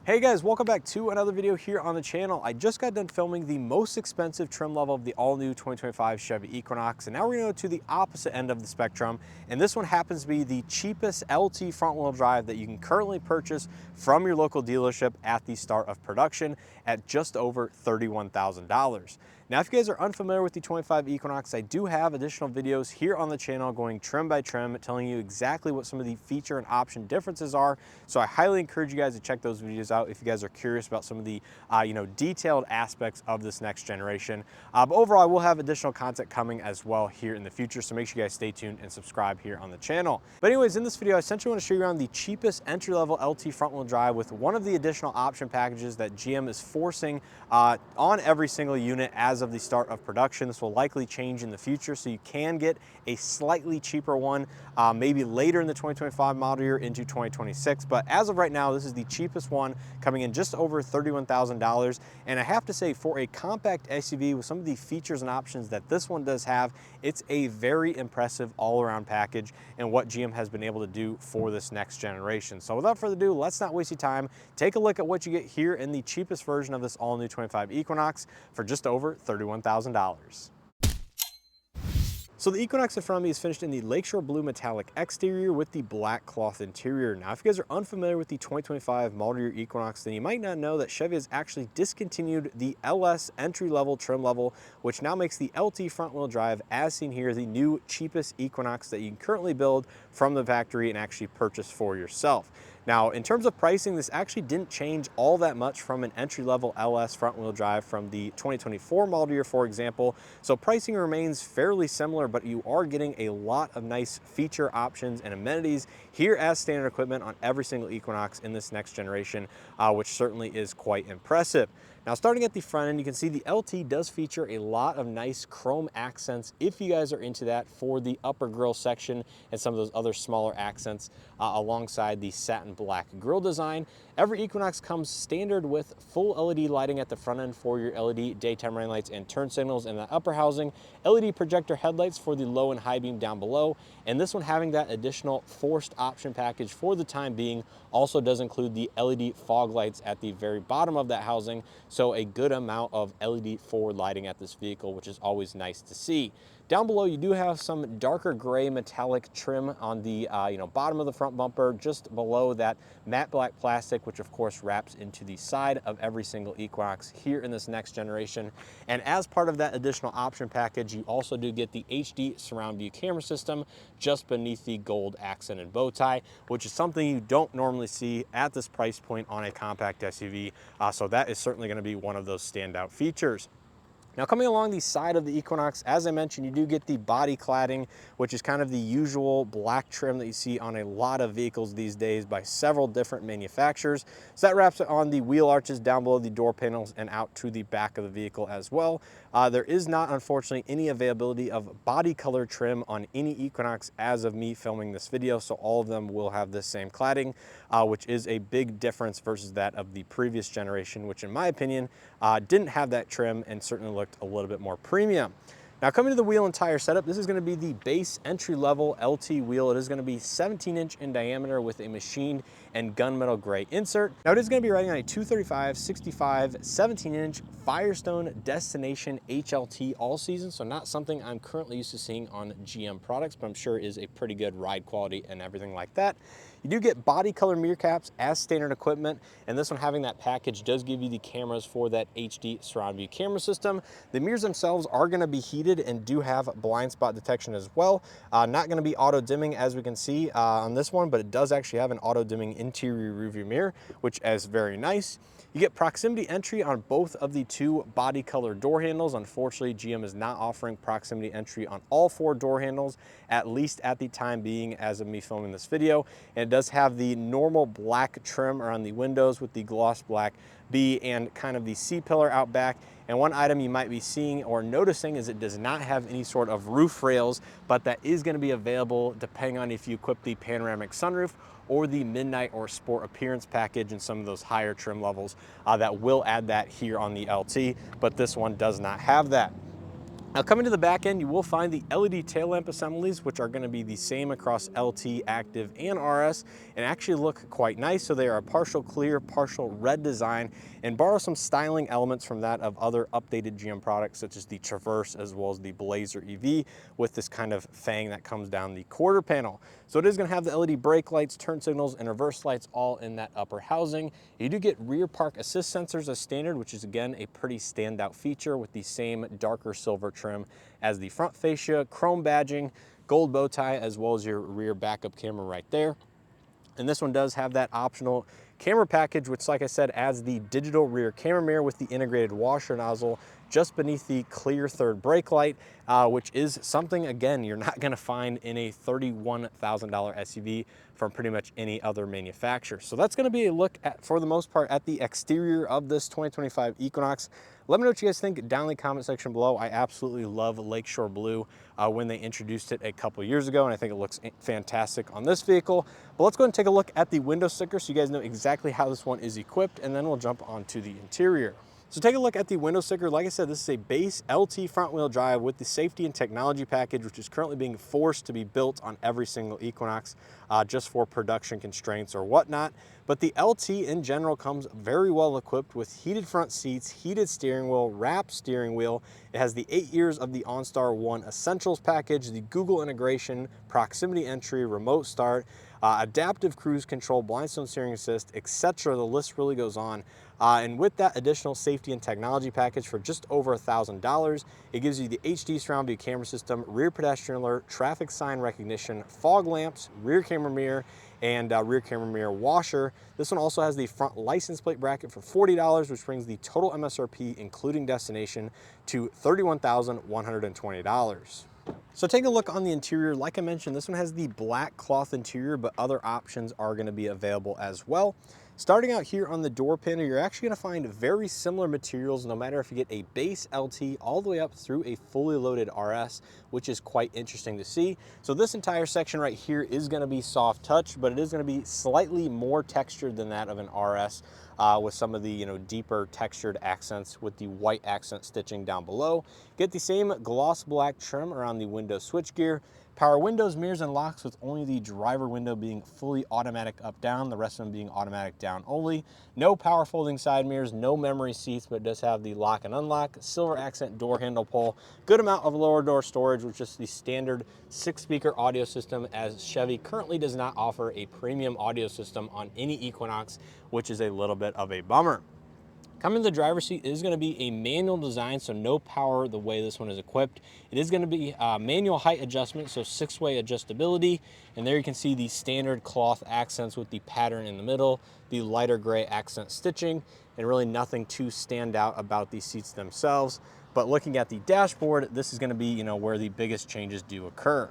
Hey guys, welcome back to another video here on the channel. I just got done filming the most expensive trim level of the all-new 2025 Chevy Equinox, and now we're going to go to the opposite end of the spectrum, and this one happens to be the cheapest LT front-wheel drive that you can currently purchase from your local dealership at the start of production at just over $31,000. Now, if you guys are unfamiliar with the 25 Equinox, I do have additional videos here on the channel going trim by trim, telling you exactly what some of the feature and option differences are. So I highly encourage you guys to check those videos out if you guys are curious about some of the detailed aspects of this next generation. But overall, we'll have additional content coming as well here in the future, so make sure you guys stay tuned and subscribe here on the channel. But anyways, in this video, I essentially want to show you around the cheapest entry-level LT front-wheel drive with one of the additional option packages that GM is forcing on every single unit as of the start of production. This will likely change in the future, so you can get a slightly cheaper one maybe later in the 2025 model year into 2026. But as of right now, this is the cheapest one, coming in just over $31,000. And I have to say, for a compact SUV with some of the features and options that this one does have, it's a very impressive all-around package and what GM has been able to do for this next generation. So without further ado, let's not waste your time. Take a look at what you get here in the cheapest version of this all-new 25 Equinox for just over $31,000. So the Equinox in front of me is finished in the Lakeshore Blue Metallic exterior with the black cloth interior. Now, if you guys are unfamiliar with the 2025 model year Equinox, then you might not know that Chevy has actually discontinued the LS entry-level trim level, which now makes the LT front-wheel drive, as seen here, the new cheapest Equinox that you can currently build from the factory and actually purchase for yourself. Now, in terms of pricing, this actually didn't change all that much from an entry-level LS front-wheel drive from the 2024 model year, for example. So pricing remains fairly similar, but you are getting a lot of nice feature options and amenities here as standard equipment on every single Equinox in this next generation, which certainly is quite impressive. Now, starting at the front end, you can see the LT does feature a lot of nice chrome accents if you guys are into that for the upper grille section and some of those other smaller accents alongside the satin black grille design. Every Equinox comes standard with full LED lighting at the front end for your LED daytime running lights and turn signals in the upper housing, LED projector headlights for the low and high beam down below, and this one having that additional forced option package for the time being also does include the LED fog lights at the very bottom of that housing. So a good amount of LED forward lighting at this vehicle, which is always nice to see. Down below, you do have some darker gray metallic trim on the bottom of the front bumper, just below that matte black plastic, which of course wraps into the side of every single Equinox here in this next generation. And as part of that additional option package, you also do get the HD surround view camera system just beneath the gold accent and bow tie, which is something you don't normally see at this price point on a compact SUV. So that is certainly going to be one of those standout features. Now, coming along the side of the Equinox, as I mentioned, you do get the body cladding, which is kind of the usual black trim that you see on a lot of vehicles these days by several different manufacturers. So that wraps it on the wheel arches down below the door panels and out to the back of the vehicle as well. There is not, unfortunately, any availability of body color trim on any Equinox as of me filming this video, so all of them will have this same cladding, which is a big difference versus that of the previous generation, which in my opinion didn't have that trim and certainly looked a little bit more premium. Now, coming to the wheel and tire setup, this is going to be the base entry-level LT wheel. It is going to be 17-inch in diameter with a machined and gunmetal gray insert. Now, it is going to be riding on a 235/65 17-inch Firestone Destination HLT all season, so not something I'm currently used to seeing on GM products, but I'm sure is a pretty good ride quality and everything like that. You do get body color mirror caps as standard equipment, and this one having that package does give you the cameras for that HD surround view camera system. The mirrors themselves are going to be heated and do have blind spot detection as well. Not going to be auto dimming as we can see on this one, but it does actually have an auto dimming interior rearview mirror, which is very nice. You get proximity entry on both of the two body color door handles. Unfortunately, GM is not offering proximity entry on all four door handles, at least at the time being as of me filming this video. And it does have the normal black trim around the windows with the gloss black B and kind of the C-pillar out back. And one item you might be seeing or noticing is it does not have any sort of roof rails, but that is going to be available depending on if you equip the panoramic sunroof or the midnight or sport appearance package in some of those higher trim levels that will add that here on the LT, but this one does not have that. Now coming to the back end, you will find the LED tail lamp assemblies, which are going to be the same across LT, Active, and RS, and actually look quite nice. So they are a partial clear, partial red design, and borrow some styling elements from that of other updated GM products, such as the Traverse as well as the Blazer EV, with this kind of fang that comes down the quarter panel. So it is going to have the LED brake lights, turn signals, and reverse lights all in that upper housing. You do get rear park assist sensors as standard, which is again a pretty standout feature, with the same darker silver trim as the front fascia, chrome badging, gold bow tie, as well as your rear backup camera right there. And this one does have that optional camera package, which, like I said, adds the digital rear camera mirror with the integrated washer nozzle just beneath the clear third brake light, which is something, again, you're not gonna find in a $31,000 SUV from pretty much any other manufacturer. So that's gonna be a look at, for the most part, at the exterior of this 2025 Equinox. Let me know what you guys think down in the comment section below. I absolutely love Lakeshore Blue when they introduced it a couple years ago, and I think it looks fantastic on this vehicle. But let's go ahead and take a look at the window sticker so you guys know exactly how this one is equipped, and then we'll jump onto the interior. So take a look at the window sticker. Like I said, this is a base LT front wheel drive with the safety and technology package, which is currently being forced to be built on every single Equinox just for production constraints or whatnot. But the LT in general comes very well equipped with heated front seats, heated steering wheel, wrapped steering wheel. It has the 8 years of the OnStar One Essentials package, the Google integration, proximity entry, remote start, adaptive cruise control, blindstone steering assist, etc. The list really goes on. And with that additional safety and technology package for just over $1,000, it gives you the HD surround view camera system, rear pedestrian alert, traffic sign recognition, fog lamps, rear camera mirror, and rear camera mirror washer. This one also has the front license plate bracket for $40, which brings the total MSRP, including destination, to $31,120. So take a look on the interior. Like I mentioned, this one has the black cloth interior, but other options are going to be available as well. Starting out here on the door panel, you're actually going to find very similar materials, no matter if you get a base LT all the way up through a fully loaded RS, which is quite interesting to see. So this entire section right here is going to be soft touch, but it is going to be slightly more textured than that of an RS, with some of the deeper textured accents with the white accent stitching down below. Get the same gloss black trim around the window switchgear. Power windows, mirrors, and locks, with only the driver window being fully automatic up down, the rest of them being automatic down only. No power folding side mirrors, no memory seats, but it does have the lock and unlock, silver accent door handle pull, good amount of lower door storage, which is the standard 6-speaker audio system, as Chevy currently does not offer a premium audio system on any Equinox, which is a little bit of a bummer. Coming to the driver's seat is going to be a manual design, so no power the way this one is equipped. It is going to be manual height adjustment, so 6-way adjustability. And there you can see the standard cloth accents with the pattern in the middle, the lighter gray accent stitching, and really nothing too stand out about these seats themselves. But looking at the dashboard, this is going to be where the biggest changes do occur.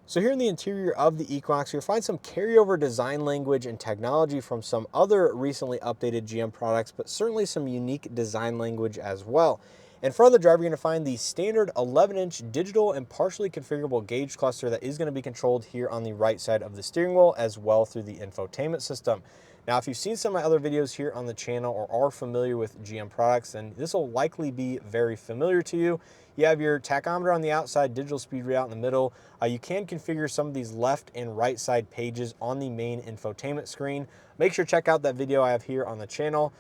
So here in the interior of the Equinox, you'll find some carryover design language and technology from some other recently updated GM products, but certainly some unique design language as well. In front of the driver, you're going to find the standard 11-inch digital and partially configurable gauge cluster that is going to be controlled here on the right side of the steering wheel, as well through the infotainment system. Now, if you've seen some of my other videos here on the channel or are familiar with GM products, then this will likely be very familiar to you. You have your tachometer on the outside, digital speed readout in the middle. You can configure some of these left and right side pages on the main infotainment screen. Make sure to check out that video I have here on the channel.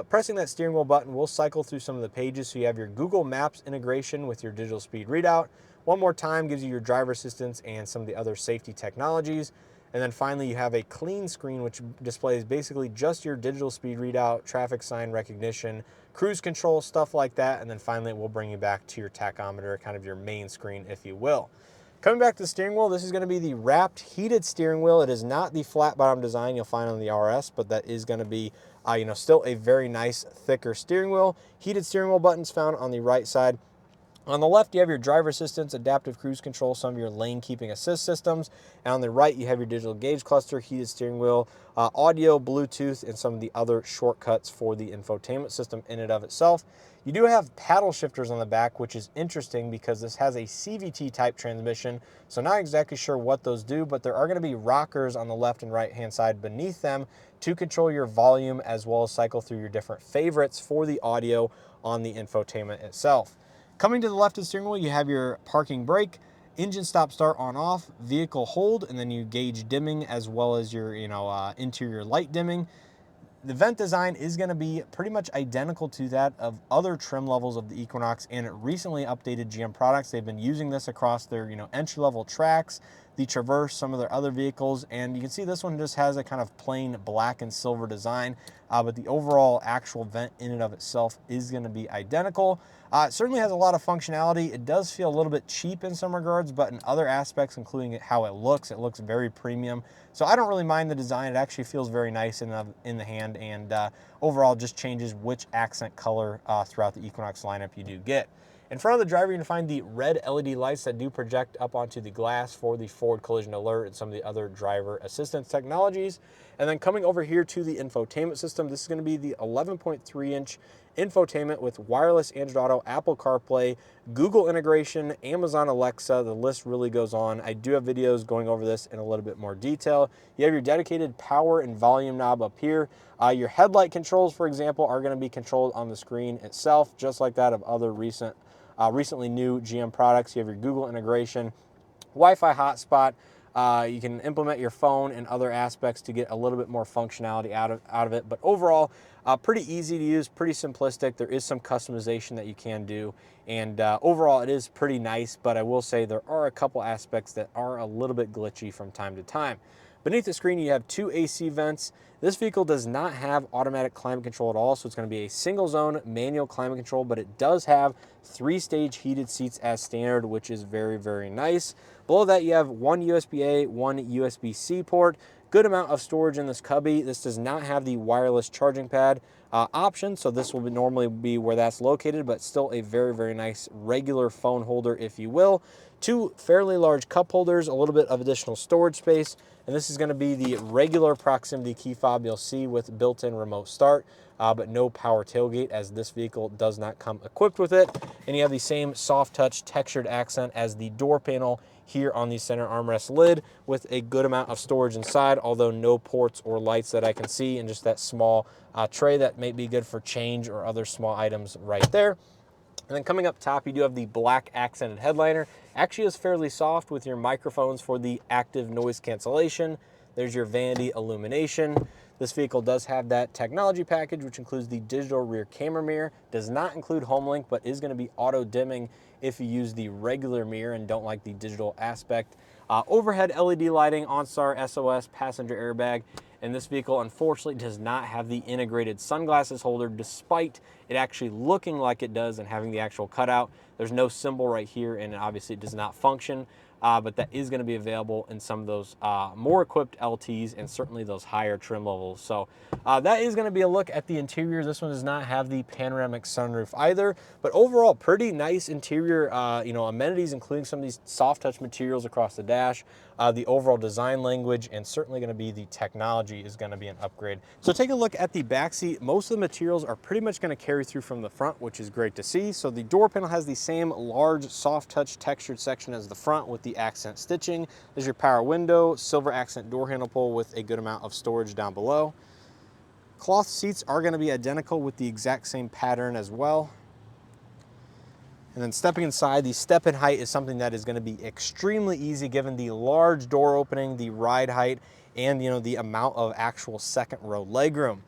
Pressing that steering wheel button will cycle through some of the pages. So you have your Google Maps integration with your digital speed readout. One more time gives you your driver assistance and some of the other safety technologies. And then finally, you have a clean screen, which displays basically just your digital speed readout, traffic sign recognition, cruise control, stuff like that. And then finally, it will bring you back to your tachometer, kind of your main screen, if you will. Coming back to the steering wheel, this is going to be the wrapped heated steering wheel. It is not the flat bottom design you'll find on the RS, but that is going to be still a very nice, thicker steering wheel. Heated steering wheel buttons found on the right side. On the left, you have your driver assistance, adaptive cruise control, some of your lane keeping assist systems. And on the right, you have your digital gauge cluster, heated steering wheel, audio, Bluetooth, and some of the other shortcuts for the infotainment system in and of itself. You do have paddle shifters on the back, which is interesting because this has a CVT type transmission. So not exactly sure what those do, but there are going to be rockers on the left and right hand side beneath them to control your volume, as well as cycle through your different favorites for the audio on the infotainment itself. Coming to the left of the steering wheel, you have your parking brake, engine stop start on off, vehicle hold, and then you gauge dimming as well as your interior light dimming. The vent design is going to be pretty much identical to that of other trim levels of the Equinox and recently updated GM products. They've been using this across their entry-level Trax, the Traverse, some of their other vehicles, and you can see this one just has a kind of plain black and silver design, but the overall actual vent in and of itself is going to be identical. It certainly has a lot of functionality. It does feel a little bit cheap in some regards, but in other aspects, including how it looks very premium. So I don't really mind the design. It actually feels very nice in the hand, and overall just changes which accent color throughout the Equinox lineup you do get. In front of the driver, you're gonna find the red LED lights that do project up onto the glass for the forward collision alert and some of the other driver assistance technologies. And then coming over here to the infotainment system, this is gonna be the 11.3-inch infotainment with wireless Android Auto, Apple CarPlay, Google integration, Amazon Alexa. The list really goes on. I do have videos going over this in a little bit more detail. You have your dedicated power and volume knob up here. Your headlight controls, for example, are going to be controlled on the screen itself, just like that of other recently new GM products. You have your Google integration, Wi-Fi hotspot. You can implement your phone and other aspects to get a little bit more functionality out of it. But overall, pretty easy to use, pretty simplistic. There is some customization that you can do. And overall, it is pretty nice. But I will say there are a couple aspects that are a little bit glitchy from time to time. Beneath the screen, you have 2 AC vents. This vehicle does not have automatic climate control at all, so it's going to be a single zone manual climate control, but it does have 3-stage heated seats as standard, which is very, very nice. Below that, you have 1 USB-A, 1 USB-C port. Good amount of storage in this cubby. This does not have the wireless charging pad option, so this will normally be where that's located, but still a very, very nice regular phone holder, if you will. 2 fairly large cup holders, a little bit of additional storage space, and this is going to be the regular proximity key fob you'll see with built-in remote start, but no power tailgate, as this vehicle does not come equipped with it. And you have the same soft touch textured accent as the door panel here on the center armrest lid, with a good amount of storage inside, although no ports or lights that I can see, and just that small tray that may be good for change or other small items right there. And then coming up top, you do have the black accented headliner. Actually is fairly soft with your microphones for the active noise cancellation. There's your vanity illumination. This vehicle does have that technology package, which includes the digital rear camera mirror. Does not include HomeLink, but is going to be auto dimming if you use the regular mirror and don't like the digital aspect. Overhead LED lighting, OnStar, SOS, passenger airbag. And this vehicle, unfortunately, does not have the integrated sunglasses holder, despite it actually looking like it does and having the actual cutout. There's no symbol right here, and obviously it does not function. But that is going to be available in some of those more equipped LTs and certainly those higher trim levels. So that is going to be a look at the interior. This one does not have the panoramic sunroof either, but overall pretty nice interior amenities, including some of these soft touch materials across the dash. The overall design language, and certainly going to be the technology is going to be an upgrade. So take a look at the back seat. Most of the materials are pretty much going to carry through from the front, which is great to see. So the door panel has the same large soft touch textured section as the front with the accent stitching. There's your power window, silver accent door handle pull with a good amount of storage down below. Cloth seats are going to be identical with the exact same pattern as well. And then stepping inside, the step-in height is something that is going to be extremely easy given the large door opening, the ride height, and the amount of actual second row legroom.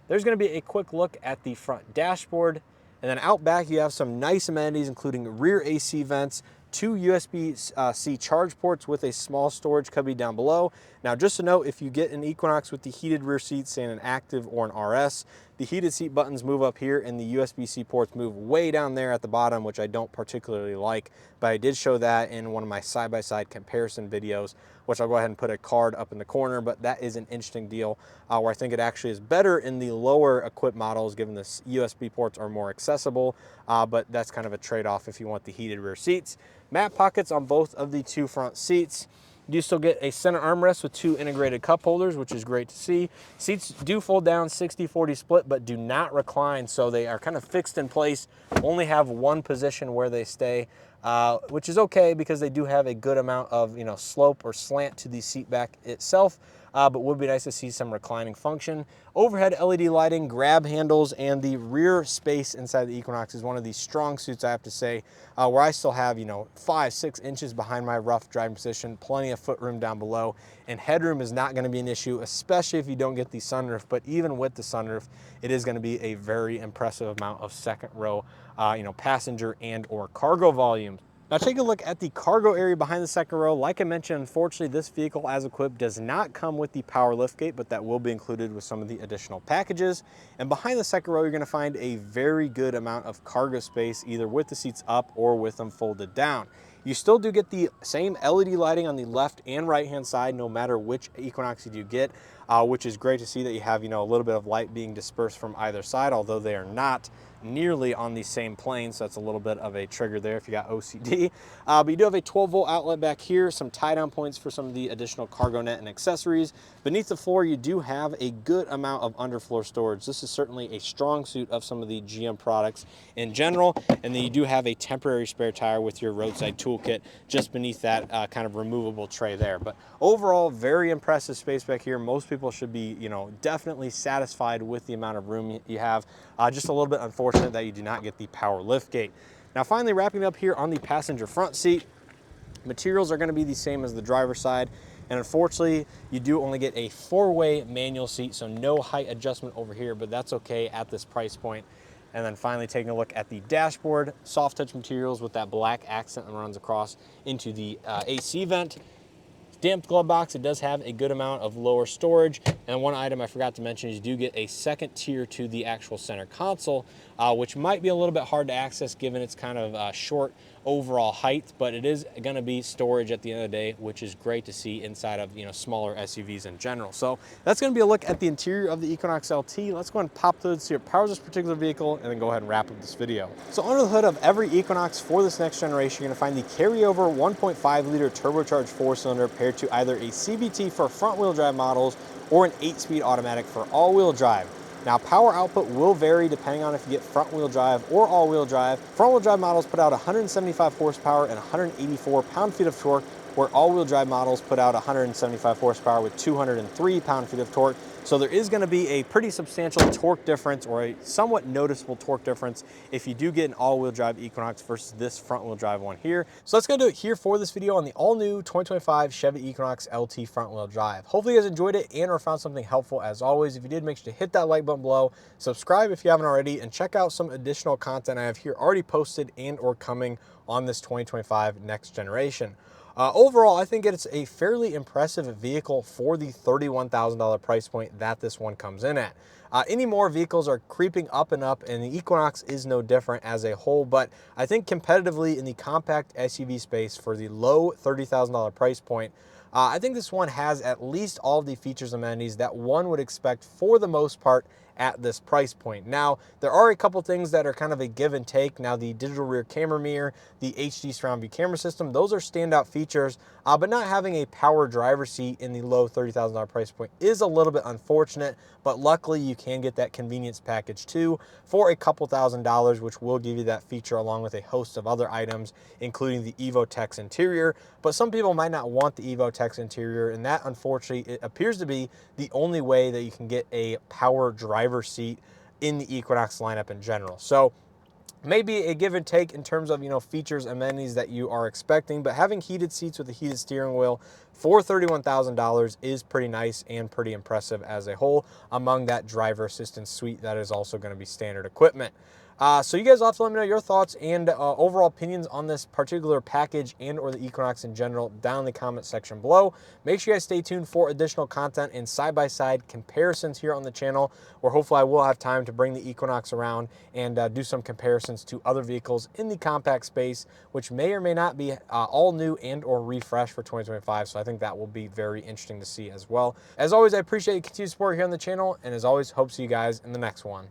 There's going to be a quick look at the front dashboard. And then out back, you have some nice amenities, including rear AC vents, 2 USB-C charge ports with a small storage cubby down below. Now, just to note, if you get an Equinox with the heated rear seats, say an Active or an RS, the heated seat buttons move up here and the USB-C ports move way down there at the bottom, which I don't particularly like, but I did show that in one of my side-by-side comparison videos, which I'll go ahead and put a card up in the corner, but that is an interesting deal where I think it actually is better in the lower equipped models, given the USB ports are more accessible, but that's kind of a trade-off if you want the heated rear seats. Mat pockets on both of the 2 front seats. You do still get a center armrest with 2 integrated cup holders, which is great to see. Seats do fold down 60-40 split, but do not recline, so they are kind of fixed in place, only have one position where they stay, which is okay because they do have a good amount of slope or slant to the seat back itself. but would be nice to see some reclining function. Overhead LED lighting, grab handles, and the rear space inside the Equinox is one of the strong suits, I have to say, where I still have, 5-6 inches behind my rough driving position, plenty of foot room down below, and headroom is not going to be an issue, especially if you don't get the sunroof. But even with the sunroof, it is going to be a very impressive amount of second row, passenger and or cargo volume. Now take a look at the cargo area behind the second row. Like I mentioned, unfortunately, this vehicle as equipped does not come with the power liftgate, but that will be included with some of the additional packages. And behind the second row, you're gonna find a very good amount of cargo space, either with the seats up or with them folded down. You still do get the same LED lighting on the left and right-hand side, no matter which Equinox you do get, which is great to see that you have, a little bit of light being dispersed from either side, although they are not nearly on the same plane, so that's a little bit of a trigger there if you got OCD. But you do have a 12-volt outlet back here, some tie-down points for some of the additional cargo net and accessories. Beneath the floor, you do have a good amount of underfloor storage. This is certainly a strong suit of some of the GM products in general, and then you do have a temporary spare tire with your roadside toolkit just beneath that kind of removable tray there. But overall, very impressive space back here. Most people should be, definitely satisfied with the amount of room you have. Just a little bit unfortunate that you do not get the power liftgate. Now finally, wrapping up here on the passenger front seat, materials are going to be the same as the driver's side, and unfortunately you do only get a 4-way manual seat, so no height adjustment over here, but that's okay at this price point. And then finally taking a look at the dashboard, soft touch materials with that black accent that runs across into the AC vent. Damped glove box, it does have a good amount of lower storage. And one item I forgot to mention is you do get a second tier to the actual center console, which might be a little bit hard to access given its kind of short overall height, but it is going to be storage at the end of the day, which is great to see inside of smaller SUVs in general. So that's going to be a look at the interior of the Equinox LT. Let's go ahead and pop the hood, see what powers this particular vehicle, and then go ahead and wrap up this video. So under the hood of every Equinox for this next generation, you're going to find the carryover 1.5 liter turbocharged 4-cylinder paired to either a CVT for front-wheel drive models or an 8-speed automatic for all-wheel drive. Now, power output will vary depending on if you get front-wheel drive or all-wheel drive. Front-wheel drive models put out 175 horsepower and 184 pound-feet of torque, where all-wheel drive models put out 175 horsepower with 203 pound-feet of torque. So there is going to be a pretty substantial torque difference, or a somewhat noticeable torque difference, if you do get an all-wheel drive Equinox versus this front-wheel drive one here. So that's going to do it here for this video on the all-new 2025 Chevy Equinox LT front-wheel drive. Hopefully you guys enjoyed it and or found something helpful as always. If you did, make sure to hit that like button below, subscribe if you haven't already, and check out some additional content I have here already posted and or coming on this 2025 next generation. Overall, I think it's a fairly impressive vehicle for the $31,000 price point that this one comes in at. Any more vehicles are creeping up and up, and the Equinox is no different as a whole, but I think competitively in the compact SUV space for the low $30,000 price point, I think this one has at least all of the features and amenities that one would expect for the most part at this price point. Now, there are a couple things that are kind of a give and take. Now, the digital rear camera mirror, the HD surround view camera system, those are standout features, but not having a power driver seat in the low $30,000 price point is a little bit unfortunate, but luckily you can get that convenience package too for a couple $1,000s, which will give you that feature along with a host of other items, including the EvoTex interior. But some people might not want the EvoTex interior, and that unfortunately it appears to be the only way that you can get a power driver seat in the Equinox lineup in general. So maybe a give and take in terms of features, amenities that you are expecting, but having heated seats with a heated steering wheel for $31,000 is pretty nice and pretty impressive as a whole among that driver assistance suite that is also going to be standard equipment. So you guys will have to let me know your thoughts and overall opinions on this particular package and or the Equinox in general down in the comment section below. Make sure you guys stay tuned for additional content and side-by-side comparisons here on the channel, where hopefully I will have time to bring the Equinox around and do some comparisons to other vehicles in the compact space, which may or may not be all new and or refreshed for 2025. So I think that will be very interesting to see as well. As always, I appreciate your continued support here on the channel, and as always, hope to see you guys in the next one.